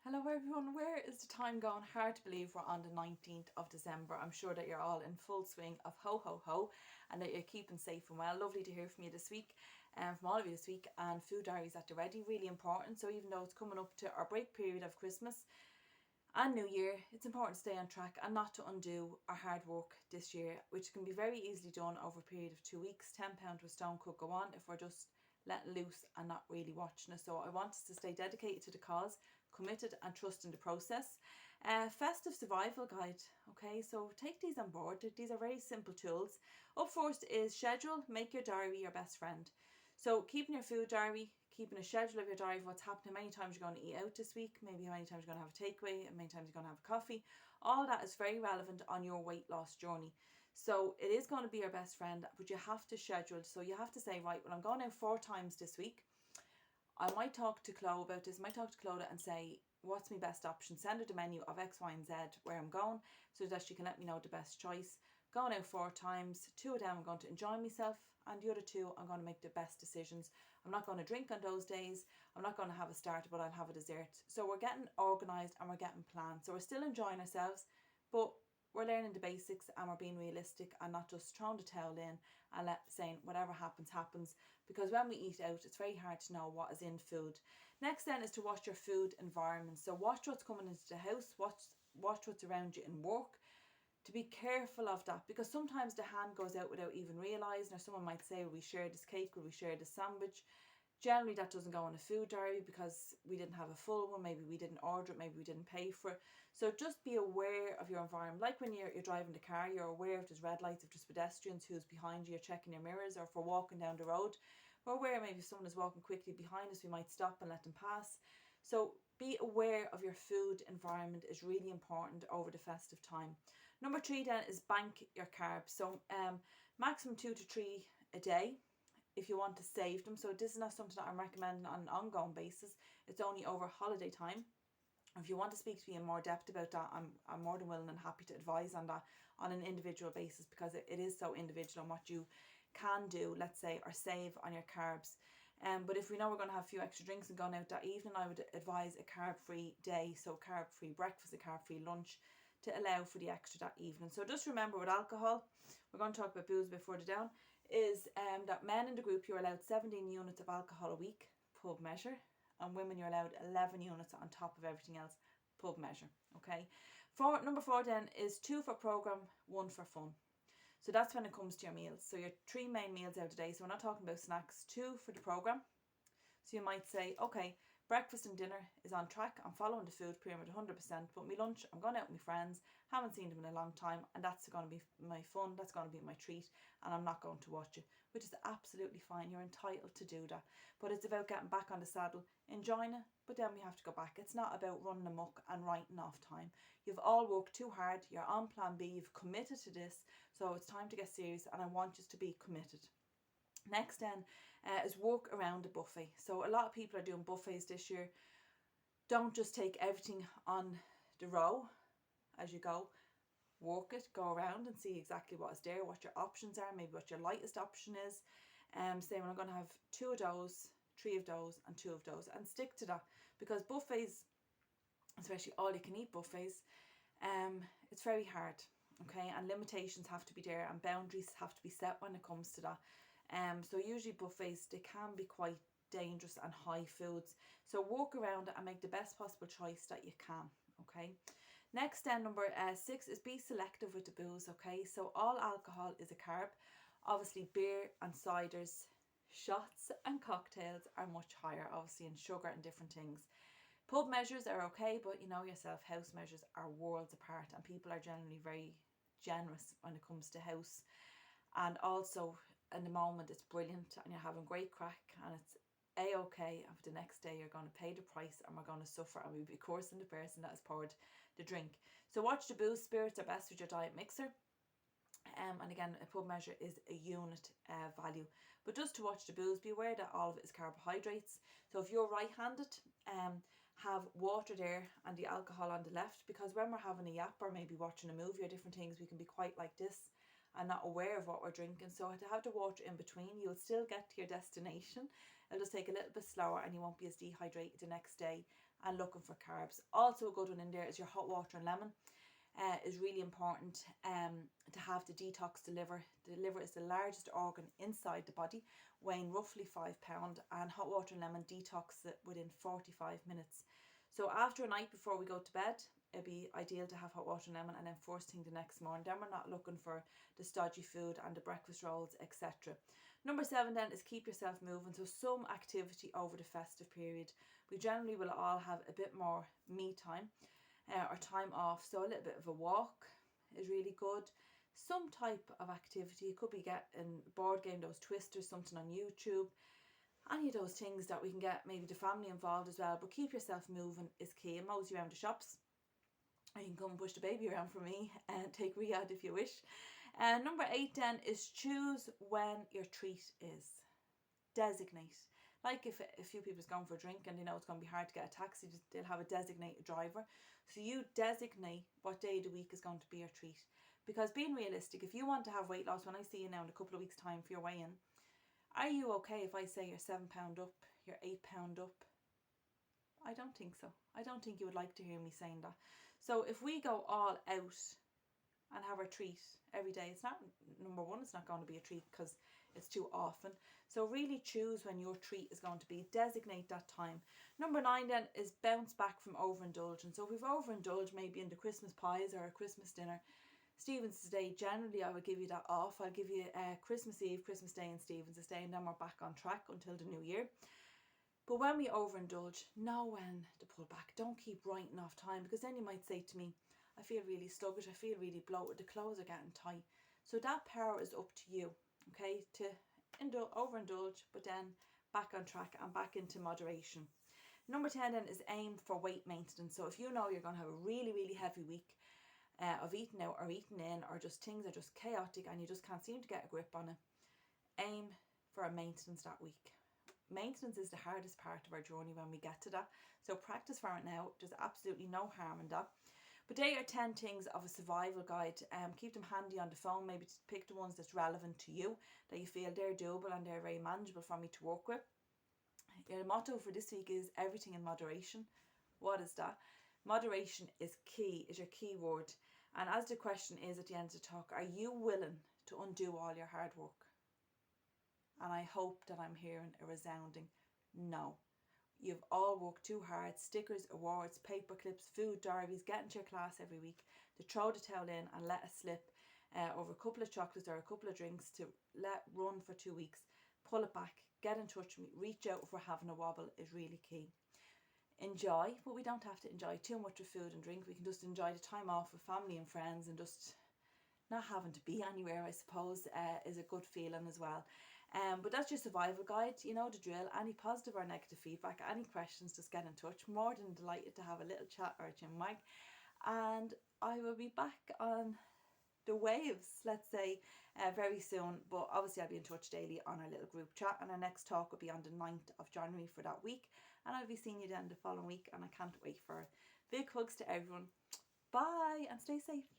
Hello everyone, where is the time gone? Hard to believe we're on the 19th of December. I'm sure that you're all in full swing of ho ho ho and that you're keeping safe and well. Lovely to hear from you this week and from all of you this week, and food diaries at the ready, really important. So even though it's coming up to our break period of Christmas and New Year, it's important to stay on track and not to undo our hard work this year, which can be very easily done over a period of 2 weeks. £10 to a stone could go on if we're just letting loose and not really watching it. So I want us to stay dedicated to the cause, committed and trusting the process. Festive survival guide. Okay, so take these on board. These are very simple tools. Up first is schedule. Make your diary your best friend. So keeping your food diary, keeping a schedule of your diary of what's happening, how many times you're going to eat out this week, maybe how many times you're going to have a takeaway, how many times you're going to have a coffee. All that is very relevant on your weight loss journey. So it is going to be your best friend, but you have to schedule. So you have to say, right, well, I'm going out 4 times this week. I might talk to Chloe about this. I might talk to Clodagh and say, what's my best option? Send her the menu of X, Y, and Z where I'm going so that she can let me know the best choice. Going out 4 times, 2 of them I'm going to enjoy myself, and the other 2 I'm going to make the best decisions. I'm not going to drink on those days. I'm not going to have a starter, but I'll have a dessert. So we're getting organised and we're getting planned. So we're still enjoying ourselves, but we're learning the basics and we're being realistic and not just throwing the towel in and saying whatever happens happens, because when we eat out it's very hard to know what is in food. Next then is to watch your food environment. So watch what's coming into the house, watch what's around you in work, to be careful of that, because sometimes the hand goes out without even realising, or someone might say, will we share this cake, will we share this sandwich? Generally that doesn't go on a food diary because we didn't have a full one, maybe we didn't order it, maybe we didn't pay for it. So just be aware of your environment. Like when you're driving the car, you're aware if there's red lights, if there's pedestrians, who's behind you, you're checking your mirrors, or if we're walking down the road, we're aware maybe if someone is walking quickly behind us, we might stop and let them pass. So be aware of your food environment is really important over the festive time. Number 3 then is bank your carbs. So maximum 2 to 3 a day if you want to save them. So this is not something that I'm recommending on an ongoing basis. It's only over holiday time. If you want to speak to me in more depth about that, I'm more than willing and happy to advise on that on an individual basis, because it is so individual on what you can do, let's say, or save on your carbs. But if we know we're going to have a few extra drinks and going out that evening, I would advise a carb-free day, so carb-free breakfast, a carb-free lunch, to allow for the extra that evening. So just remember with alcohol, we're going to talk about booze a bit further down, is that men in the group, you're allowed 17 units of alcohol a week, pub measure, and women you're allowed 11 units on top of everything else, pub measure. Okay. Number 4 then is 2 for program, 1 for fun. So that's when it comes to your meals. So your 3 main meals out today. So we're not talking about snacks. 2 for the program. So you might say, okay, breakfast and dinner is on track. I'm following the food pyramid 100%. But my lunch, I'm going out with my friends. Haven't seen them in a long time. And that's going to be my fun. That's going to be my treat. And I'm not going to watch it, which is absolutely fine. You're entitled to do that. But it's about getting back on the saddle, enjoying it. But then we have to go back. It's not about running amok and writing off time. You've all worked too hard. You're on plan B. You've committed to this. So it's time to get serious. And I want you to be committed. Next then is work around the buffet. So a lot of people are doing buffets this year. Don't just take everything on the row as you go. Work it, go around and see exactly what is there, what your options are, maybe what your lightest option is. Say, well, I'm going to have 2 of those, 3 of those and 2 of those, and stick to that, because buffets, especially all you can eat buffets, it's very hard. Okay, and limitations have to be there and boundaries have to be set when it comes to that. So usually buffets, they can be quite dangerous and high foods. So walk around it and make the best possible choice that you can. Okay. Next then, number 6 is be selective with the booze. Okay, so all alcohol is a carb. Obviously beer and ciders, shots and cocktails are much higher, obviously, in sugar and different things. Pub measures are okay, but you know yourself, house measures are worlds apart, and people are generally very generous when it comes to house. And also in the moment it's brilliant and you're having great crack and it's a-okay, and for the next day you're going to pay the price and we're going to suffer, and we'll be cursing the person that has poured the drink. So watch the booze. Spirits are best with your diet mixer. And again, a pub measure is a unit value. But just to watch the booze, be aware that all of it is carbohydrates. So if you're right-handed, have water there and the alcohol on the left, because when we're having a yap or maybe watching a movie or different things, we can be quite like this and not aware of what we're drinking. So to have the water in between, you'll still get to your destination. It'll just take a little bit slower and you won't be as dehydrated the next day and looking for carbs. Also a good one in there is your hot water and lemon. Is really important to have the detox the liver. The liver is the largest organ inside the body, weighing roughly 5 pounds, and hot water and lemon detox it within 45 minutes. So after a night before we go to bed, it'd be ideal to have hot water and lemon, and then first thing the next morning. Then we're not looking for the stodgy food and the breakfast rolls, etc. Number 7 then is keep yourself moving. So some activity over the festive period. We generally will all have a bit more me time or time off. So a little bit of a walk is really good. Some type of activity. It could be getting a board game, those twisters, something on YouTube. Any of those things that we can get maybe the family involved as well. But keep yourself moving is key. And mosey around the shops. Or you can come and push the baby around for me and take Riyadh if you wish. Number 8 then is choose when your treat is. Designate. Like if a few people's going for a drink and they know it's going to be hard to get a taxi, they'll have a designated driver. So you designate what day of the week is going to be your treat. Because being realistic, if you want to have weight loss, when I see you now in a couple of weeks' time for your weigh-in, are you okay if I say you're 7 pound up, you're 8 pound up? I don't think so. I don't think you would like to hear me saying that. So if we go all out and have our treat every day, it's not, number one, it's not going to be a treat because it's too often. So really choose when your treat is going to be. Designate that time. Number 9 then is bounce back from overindulgence. So if we've overindulged maybe in the Christmas pies or a Christmas dinner, Stephen's Day, generally I would give you that off. I'll give you Christmas Eve, Christmas Day and Stephen's Day, and then we're back on track until the new year. But when we overindulge, know when to pull back. Don't keep writing off time, because then you might say to me, I feel really sluggish, I feel really bloated, the clothes are getting tight. So that power is up to you, okay, to overindulge, but then back on track and back into moderation. Number 10 then is aim for weight maintenance. So if you know you're going to have a really, really heavy week of eating out or eating in, or just things are just chaotic and you just can't seem to get a grip on it, aim for a maintenance that week. Maintenance is the hardest part of our journey when we get to that. So practice for it now. There's absolutely no harm in that. But they are 10 things of a survival guide. Keep them handy on the phone. Maybe pick the ones that's relevant to you, that you feel they're doable and they're very manageable for me to work with. Your motto for this week is everything in moderation. What is that? Moderation is key, is your key word. And as the question is at the end of the talk, are you willing to undo all your hard work? And I hope that I'm hearing a resounding no. You've all worked too hard. Stickers, awards, paper clips, food diaries, getting to your class every week, to throw the towel in and let it slip over a couple of chocolates or a couple of drinks, to let run for 2 weeks. Pull it back, get in touch with me, reach out if we're having a wobble is really key. Enjoy, but we don't have to enjoy too much of food and drink. We can just enjoy the time off with family and friends, and just not having to be anywhere, I suppose, is a good feeling as well. But that's your survival guide. You know the drill. Any positive or negative feedback, any questions, just get in touch. More than delighted to have a little chat or a chinwag. And I will be back on the waves, let's say, very soon. But obviously I'll be in touch daily on our little group chat. And our next talk will be on the 9th of January for that week. And I'll be seeing you then the following week. And I can't wait for it. Big hugs to everyone. Bye and stay safe.